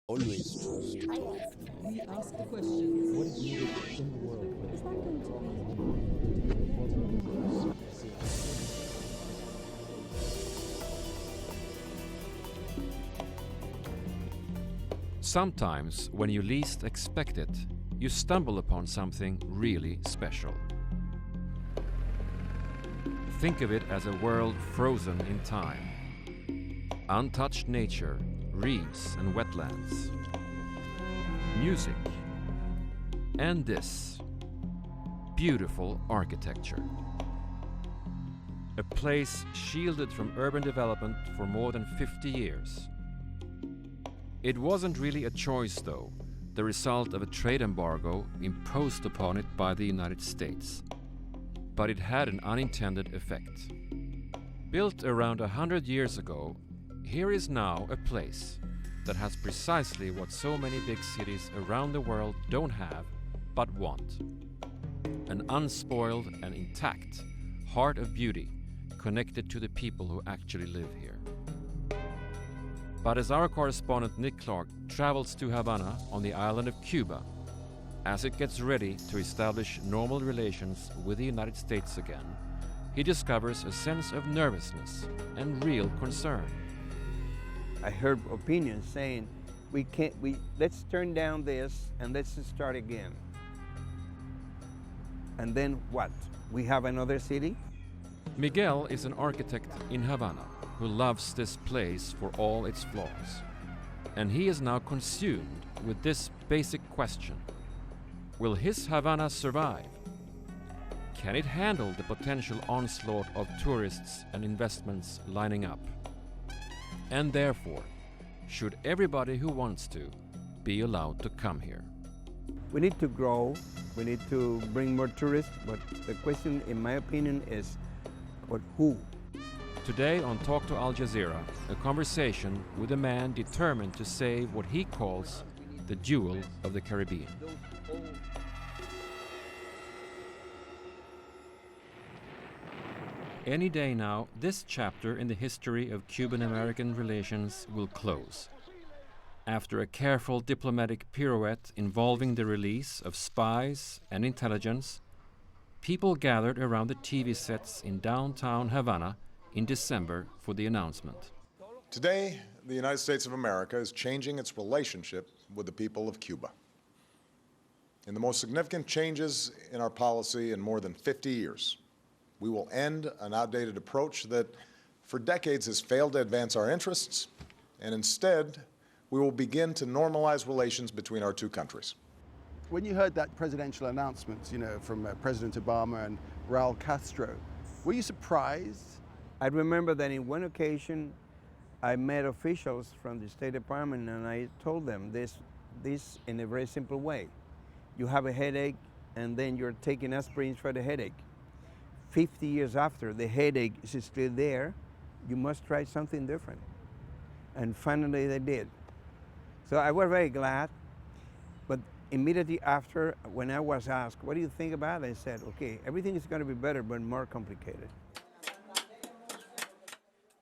Always choose to talk. We ask the questions. What is needed in the world Is that going to Sometimes, when you least expect it, you stumble upon something really special. Think of it as a world frozen in time. Untouched nature, reefs and wetlands. Music. And this beautiful architecture. A place shielded from urban development for more than 50 years. It wasn't really a choice, though, the result of a trade embargo imposed upon it by the United States. But it had an unintended effect. Built around 100 years ago, here is now a place that has precisely what so many big cities around the world don't have, but want. An unspoiled and intact heart of beauty connected to the people who actually live here. But as our correspondent Nick Clark travels to Havana on the island of Cuba, as it gets ready to establish normal relations with the United States again, he discovers a sense of nervousness and real concern. I heard opinions saying, let's turn down this and let's start again. And then what? We have another city? Miguel is an architect in Havana who loves this place for all its flaws. And he is now consumed with this basic question. Will his Havana survive? Can it handle the potential onslaught of tourists and investments lining up? And therefore, should everybody who wants to be allowed to come here? We need to grow, we need to bring more tourists, but the question, in my opinion, is, but who? Today on Talk to Al Jazeera, a conversation with a man determined to save what he calls the jewel of the Caribbean. Any day now, this chapter in the history of Cuban-American relations will close. After a careful diplomatic pirouette involving the release of spies and intelligence, people gathered around the TV sets in downtown Havana in December for the announcement. Today, the United States of America is changing its relationship with the people of Cuba. In the most significant changes in our policy in more than 50 years, we will end an outdated approach that for decades has failed to advance our interests, and instead, we will begin to normalize relations between our two countries. When you heard that presidential announcement, from President Obama and Raul Castro, were you surprised? I remember that in one occasion, I met officials from the State Department and I told them this in a very simple way. You have a headache and then you're taking aspirins for the headache. 50 years after, the headache is still there. You must try something different. And finally they did. So I was very glad. But immediately after, when I was asked, what do you think about it? I said, okay, everything is going to be better, but more complicated.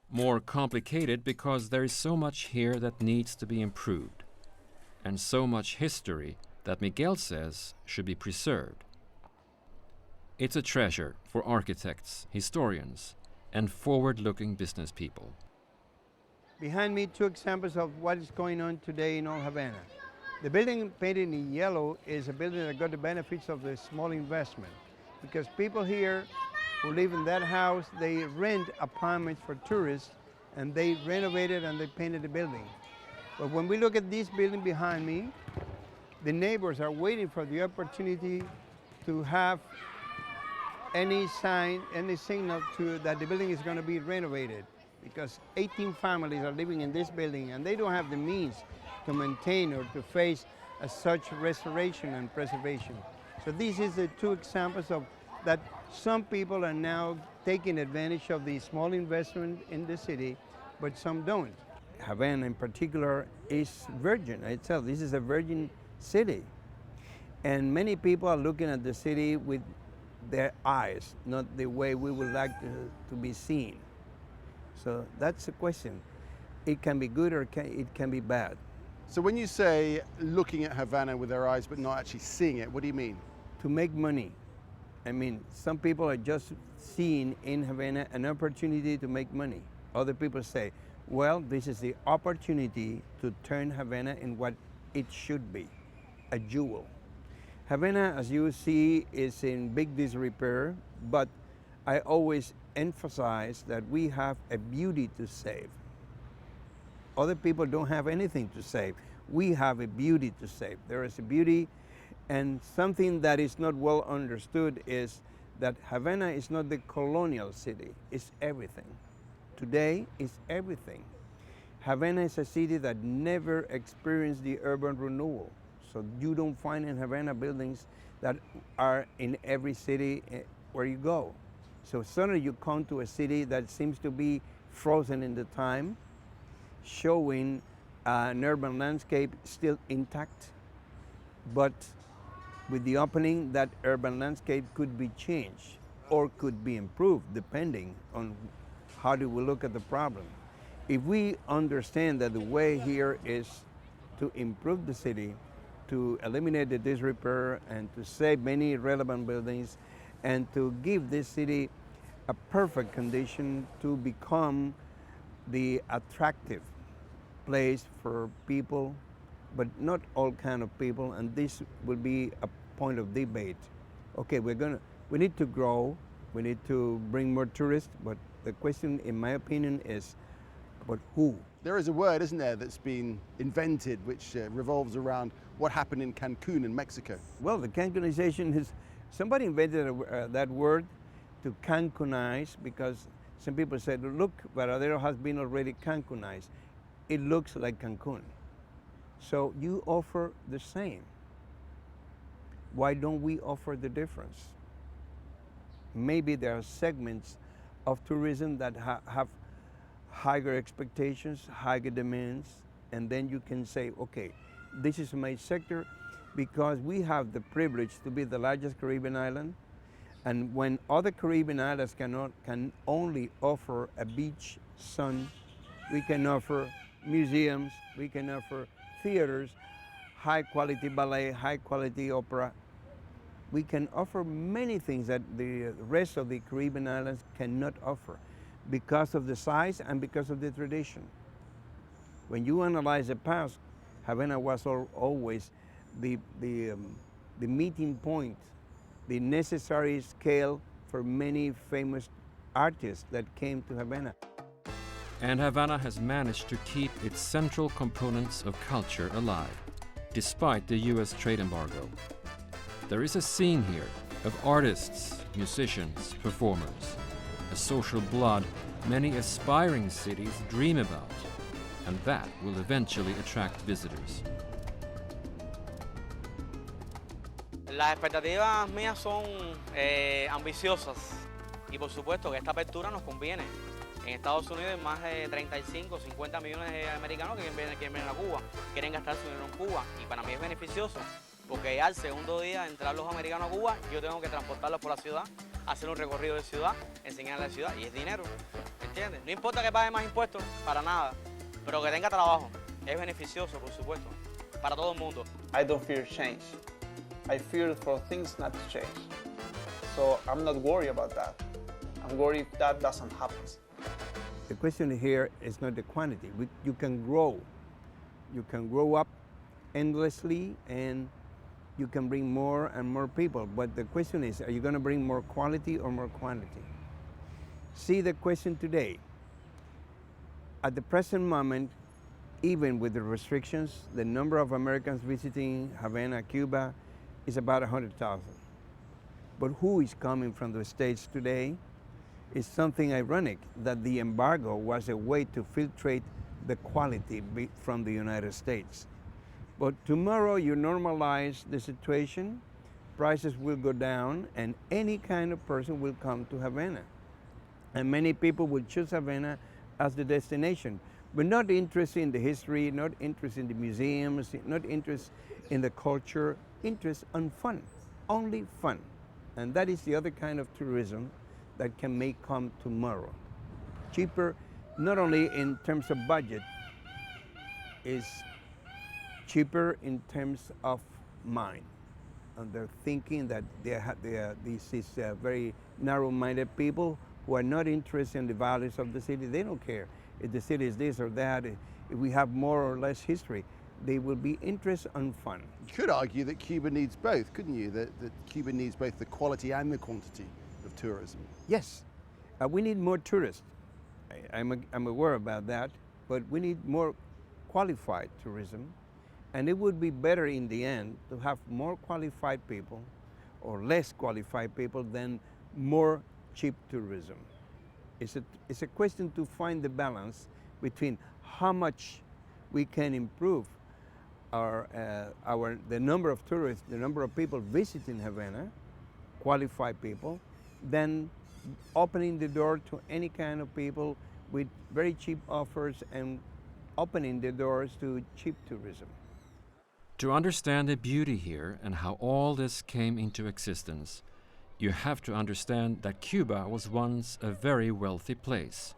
More complicated because there is so much here that needs to be improved, and so much history that Miguel says should be preserved. It's a treasure for architects, historians, and forward-looking business people. Behind me, two examples of what is going on today in Old Havana. The building painted in yellow is a building that got the benefits of the small investment, because people here who live in that house, they rent apartments for tourists, and they renovated and they painted the building. But when we look at this building behind me, the neighbors are waiting for the opportunity to have any sign, any signal to that the building is going to be renovated, because 18 families are living in this building and they don't have the means to maintain or to face such restoration and preservation. So these is the two examples of that some people are now taking advantage of the small investment in the city, but some don't. Havana in particular is virgin itself. This is a virgin city. And many people are looking at the city with their eyes, not the way we would like to be seen. So that's the question. It can be good or it can be bad. So when you say looking at Havana with their eyes but not actually seeing it, what do you mean? To make money. I mean, some people are just seeing in Havana an opportunity to make money. Other people say, well, this is the opportunity to turn Havana in what it should be, a jewel. Havana, as you see, is in big disrepair, but I always emphasize that we have a beauty to save. Other people don't have anything to save. We have a beauty to save. There is a beauty, and something that is not well understood is that Havana is not the colonial city, it's everything. Today, it's everything. Havana is a city that never experienced the urban renewal. So you don't find in Havana buildings that are in every city where you go. So suddenly you come to a city that seems to be frozen in the time, showing an urban landscape still intact, but with the opening, that urban landscape could be changed or could be improved depending on how do we look at the problem. If we understand that the way here is to improve the city, to eliminate the disrepair and to save many relevant buildings and to give this city a perfect condition to become the attractive place for people, but not all kind of people, and this will be a point of debate. Okay, we need to grow, we need to bring more tourists, but the question, in my opinion, is, but who? There is a word, isn't there, that's been invented which revolves around what happened in Cancun in Mexico. Well, the Cancunization is, somebody invented that word to Cancunize, because some people said, look, Varadero has been already Cancunized. It looks like Cancun. So you offer the same. Why don't we offer the difference? Maybe there are segments of tourism that have higher expectations, higher demands, and then you can say, okay, this is my sector because we have the privilege to be the largest Caribbean island, and when other Caribbean islands can only offer a beach, sun, we can offer museums, we can offer theaters, high quality ballet, high quality opera. We can offer many things that the rest of the Caribbean islands cannot offer because of the size and because of the tradition. When you analyze the past, Havana was always the meeting point, the necessary scale for many famous artists that came to Havana. And Havana has managed to keep its central components of culture alive, despite the US trade embargo. There is a scene here of artists, musicians, performers, a social blood many aspiring cities dream about, and that will eventually attract visitors. Las expectativas mías son ambiciosas y por supuesto que esta apertura nos conviene. En Estados Unidos hay más de 35, 50 millones de americanos que quieren venir a Cuba, quieren gastar su dinero en Cuba, y para mí es beneficioso porque ya al segundo día de entrar los americanos a Cuba, yo tengo que transportarlos por la ciudad, hacer un recorrido de ciudad, enseñarles la ciudad, y es dinero, ¿entiendes? No importa que pague más impuestos, para nada, pero que tenga trabajo, es beneficioso, por supuesto, para todo el mundo. I don't fear change. I fear for things not to change. So I'm not worried about that. I'm worried if that doesn't happen. The question here is not the quantity. You can grow. You can grow up endlessly and you can bring more and more people. But the question is, are you going to bring more quality or more quantity? See the question today. At the present moment, even with the restrictions, the number of Americans visiting Havana, Cuba, is about 100,000. But who is coming from the States today? It's something ironic that the embargo was a way to filtrate the quality from the United States. But tomorrow you normalize the situation, prices will go down, and any kind of person will come to Havana. And many people will choose Havana as the destination, but not interested in the history, not interested in the museums, not interested in the culture, interest on fun, only fun. And that is the other kind of tourism that may come tomorrow. Cheaper, not only in terms of budget, is cheaper in terms of mind. And they're thinking that this is very narrow-minded people who are not interested in the values of the city. They don't care if the city is this or that, if we have more or less history. They will be interested in fun. You could argue that Cuba needs both, couldn't you? That Cuba needs both the quality and the quantity of tourism. Yes, we need more tourists. I'm aware about that, but we need more qualified tourism. And it would be better in the end to have more qualified people or less qualified people than more cheap tourism. It's a question to find the balance between how much we can improve the number of tourists, the number of people visiting Havana, qualified people, than opening the door to any kind of people with very cheap offers and opening the doors to cheap tourism. To understand the beauty here and how all this came into existence, you have to understand that Cuba was once a very wealthy place.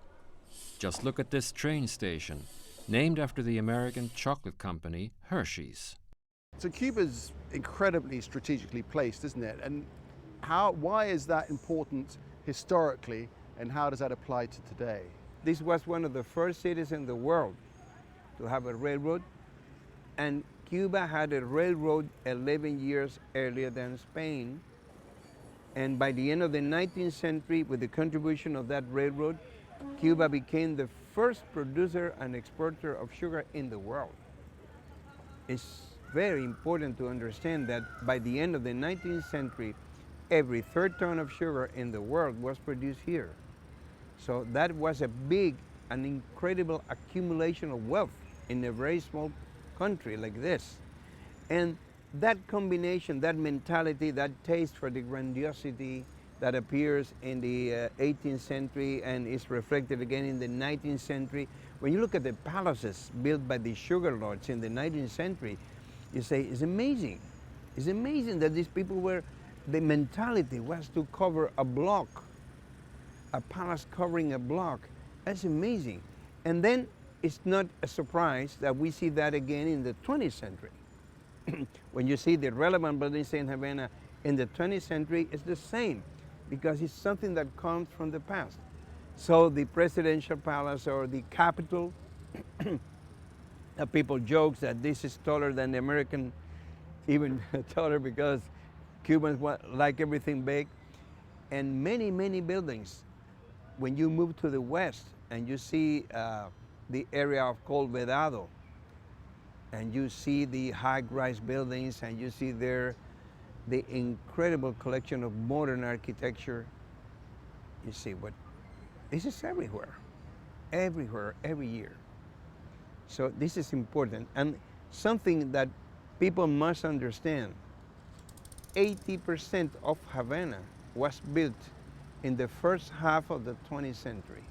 Just look at this train station, named after the American chocolate company Hershey's. So Cuba's incredibly strategically placed, isn't it? And why is that important historically, and how does that apply to today? This was one of the first cities in the world to have a railroad, and Cuba had a railroad 11 years earlier than Spain. And by the end of the 19th century, with the contribution of that railroad, Cuba became the first producer and exporter of sugar in the world. It's very important to understand that by the end of the 19th century, every third ton of sugar in the world was produced here. So that was an incredible accumulation of wealth in a very small country like this. And that combination, that mentality, that taste for the grandiosity that appears in the 18th century and is reflected again in the 19th century. When you look at the palaces built by the sugar lords in the 19th century, you say, it's amazing. It's amazing that these people the mentality was to cover a block, a palace covering a block. That's amazing. And then it's not a surprise that we see that again in the 20th century. When you see the relevant buildings in Havana in the 20th century, it's the same, because it's something that comes from the past. So the presidential palace or the Capitol, people joke that this is taller than the American, even taller because Cubans like everything big. And many, many buildings. When you move to the west and you see the area of called Vedado, and you see the high-rise buildings, and you see there the incredible collection of modern architecture, you see this is everywhere, every year. So this is important, and something that people must understand. 80% of Havana was built in the first half of the 20th century,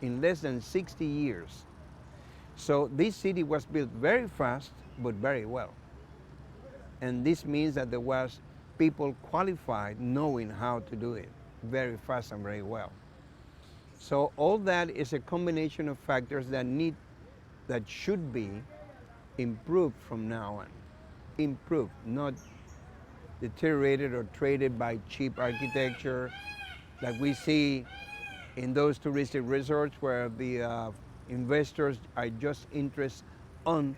in less than 60 years. So this city was built very fast, but very well. And this means that there was people qualified knowing how to do it very fast and very well. So all that is a combination of factors that should be improved from now on. Improved, not deteriorated or traded by cheap architecture like we see in those touristic resorts where the investors are just interested on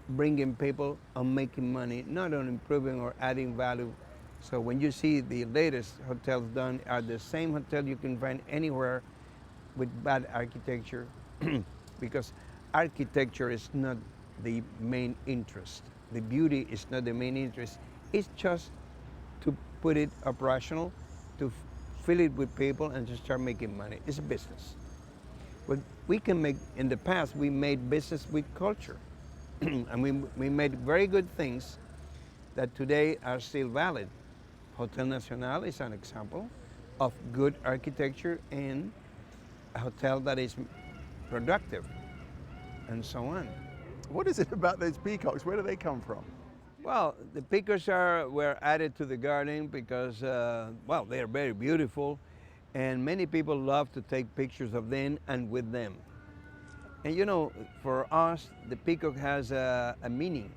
bringing people, on making money, not on improving or adding value. So when you see the latest hotels done are the same hotel you can find anywhere with bad architecture, because architecture is not the main interest. The beauty is not the main interest. It's just to put it operational, to fill it with people and to start making money. It's a business. But we can make, in the past, we made business with culture. And we made very good things that today are still valid. Hotel Nacional is an example of good architecture and a hotel that is productive, and so on. What is it about those peacocks? Where do they come from? Well, the peacocks were added to the garden because, well, they are very beautiful, and many people love to take pictures of them and with them. And you know, for us, the peacock has a meaning.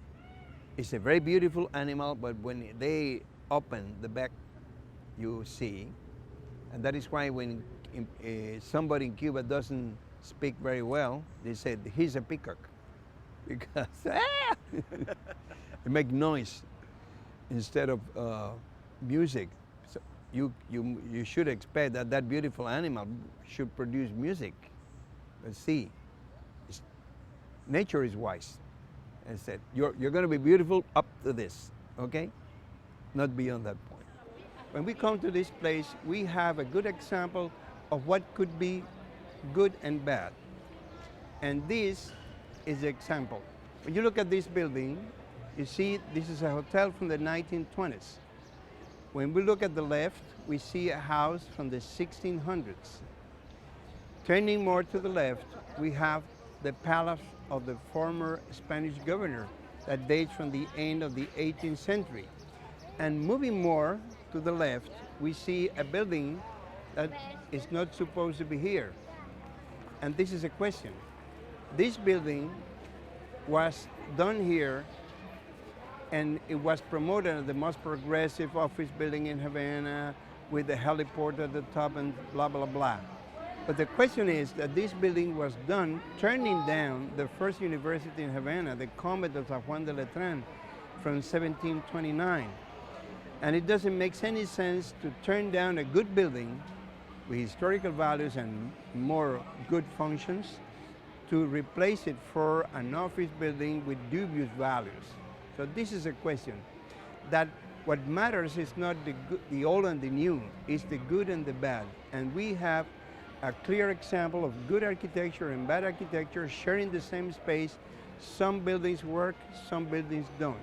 It's a very beautiful animal, but when they open the back, you see, and that is why when somebody in Cuba doesn't speak very well, they say he's a peacock, because they make noise instead of music. So you should expect that that beautiful animal should produce music. But see, nature is wise. And said, you're going to be beautiful up to this, okay? Not beyond that point. When we come to this place, we have a good example of what could be good and bad. And this is the example. When you look at this building, you see this is a hotel from the 1920s. When we look at the left, we see a house from the 1600s. Turning more to the left, we have the palace of the former Spanish governor that dates from the end of the 18th century. And moving more to the left, we see a building that is not supposed to be here. And this is a question. This building was done here and it was promoted as the most progressive office building in Havana with the heliport at the top and blah, blah, blah. But the question is that this building was done turning down the first university in Havana, the Convent of San Juan de Letrán, from 1729. And it doesn't make any sense to turn down a good building with historical values and more good functions to replace it for an office building with dubious values. So this is a question that what matters is not the old and the new, it's the good and the bad. And we have a clear example of good architecture and bad architecture sharing the same space. Some buildings work, some buildings don't.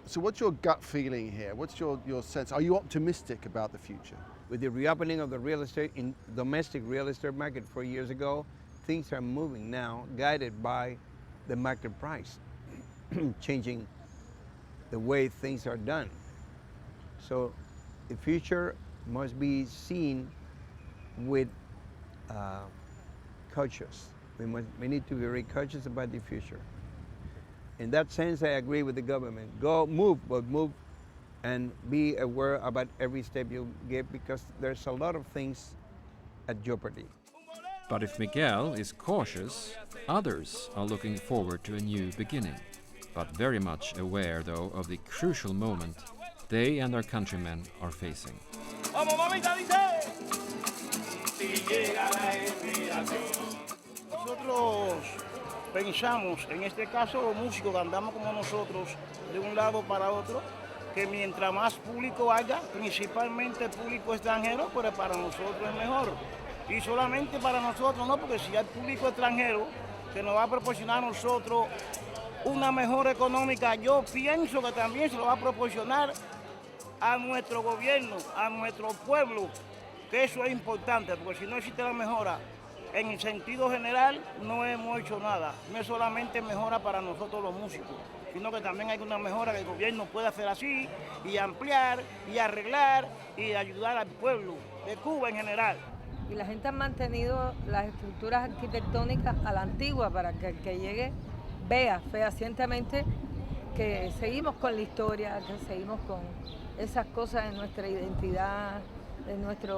So what's your gut feeling here? What's your sense? Are you optimistic about the future? With the reopening of the real estate, in domestic real estate market 4 years ago, things are moving now, guided by the market price, changing the way things are done. So the future must be seen with cautious. We need to be very cautious about the future. In that sense, I agree with the government. Move and be aware about every step you get because there's a lot of things at jeopardy. But if Miguel is cautious, others are looking forward to a new beginning, but very much aware, though, of the crucial moment they and their countrymen are facing. Nosotros pensamos, en este caso los músicos que andamos como nosotros de un lado para otro, que mientras más público haya, principalmente público extranjero, pues para nosotros es mejor. Y solamente para nosotros no, porque si hay público extranjero que nos va a proporcionar a nosotros una mejora económica, yo pienso que también se lo va a proporcionar a nuestro gobierno, a nuestro pueblo, que eso es importante, porque si no existe la mejora en el sentido general, no hemos hecho nada. No es solamente mejora para nosotros los músicos, sino que también hay una mejora que el gobierno puede hacer así, y ampliar, y arreglar, y ayudar al pueblo de Cuba en general. Y la gente ha mantenido las estructuras arquitectónicas a la antigua para que el que llegue vea fehacientemente que seguimos con la historia, que seguimos con esas cosas de nuestra identidad, de nuestra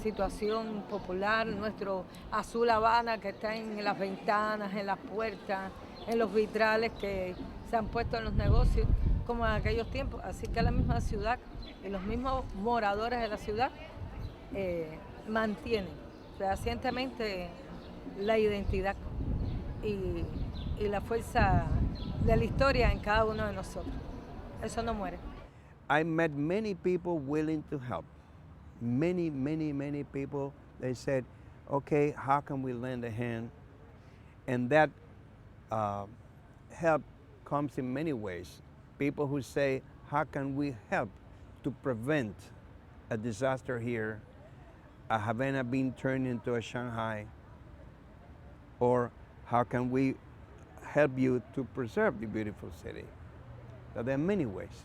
situación popular, nuestro azul Havana que está en las ventanas, en las puertas, en los vitrales que se han puesto en los negocios, como en aquellos tiempos. Así que la misma ciudad y los mismos moradores de la ciudad mantienen fehacientemente la identidad y la fuerza de la historia en cada uno de nosotros. Eso no muere. I met many people willing to help. Many people, they said, okay, how can we lend a hand? And that help comes in many ways. People who say, how can we help to prevent a disaster here, a Havana being turned into a Shanghai? Or how can we help you to preserve the beautiful city? So there are many ways.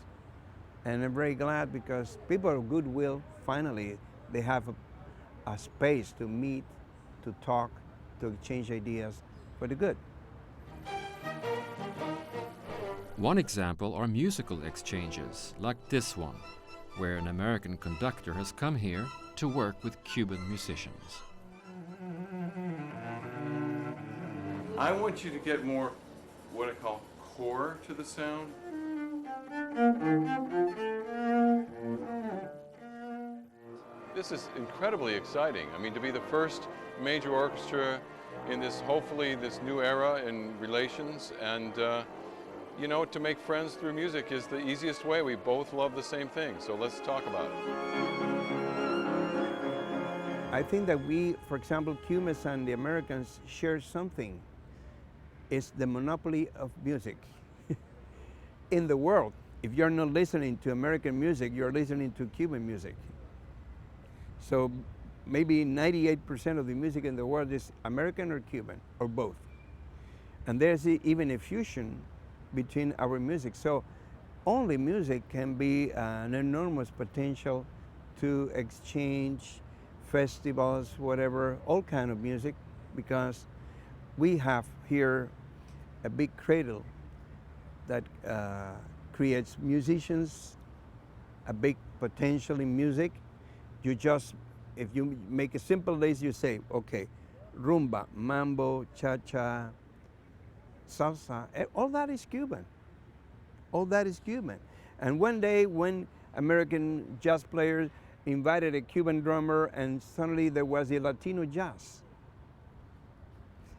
And I'm very glad because people of goodwill, finally, they have a space to meet, to talk, to exchange ideas for the good. One example are musical exchanges, like this one, where an American conductor has come here to work with Cuban musicians. I want you to get more what I call core to the sound. This is incredibly exciting. I mean, to be the first major orchestra in this, hopefully, this new era in relations, and you know, to make friends through music is the easiest way. We both love the same thing, so let's talk about it. I think that we, for example, Cubans and the Americans share something. It's the monopoly of music in the world. If you're not listening to American music, you're listening to Cuban music. So maybe 98% of the music in the world is American or Cuban, or both. And there's even a fusion between our music. So only music can be an enormous potential to exchange festivals, whatever, all kind of music, because we have here a big cradle that creates musicians, a big potential in music. You just, if you make a simple list, you say, okay, rumba, mambo, cha-cha, salsa, all that is Cuban. All that is Cuban. And one day when American jazz players invited a Cuban drummer and suddenly there was a Latino jazz.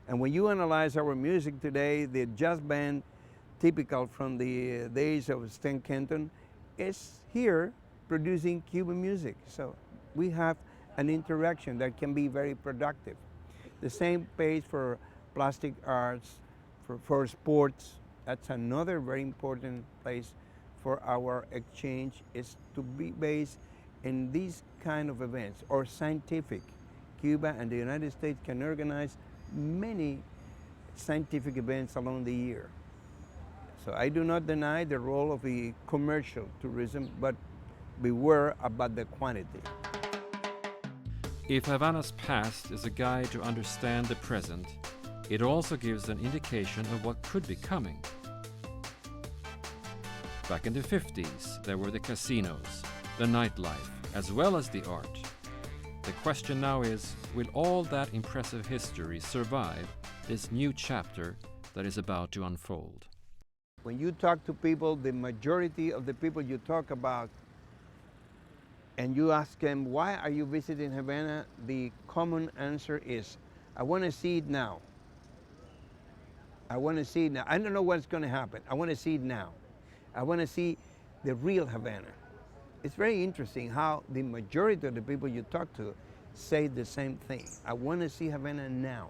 And when you analyze our music today, the jazz band, typical from the days of Stan Kenton, is here producing Cuban music. So we have an interaction that can be very productive. The same pays for plastic arts, for sports. That's another very important place for our exchange, is to be based in these kind of events, or scientific. Cuba and the United States can organize many scientific events along the year. So I do not deny the role of the commercial tourism, but beware about the quantity. If Havana's past is a guide to understand the present, it also gives an indication of what could be coming. Back in the 50s, there were the casinos, the nightlife, as well as the art. The question now is, will all that impressive history survive this new chapter that is about to unfold? When you talk to people, the majority of the people you talk about, and you ask them, why are you visiting Havana? The common answer is, I want to see it now. I want to see it now. I don't know what's going to happen. I want to see it now. I want to see the real Havana. It's very interesting how the majority of the people you talk to say the same thing. I want to see Havana now.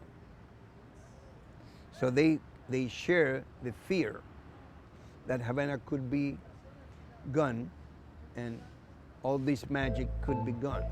So they share the fear that Havana could be gone and all this magic could be gone.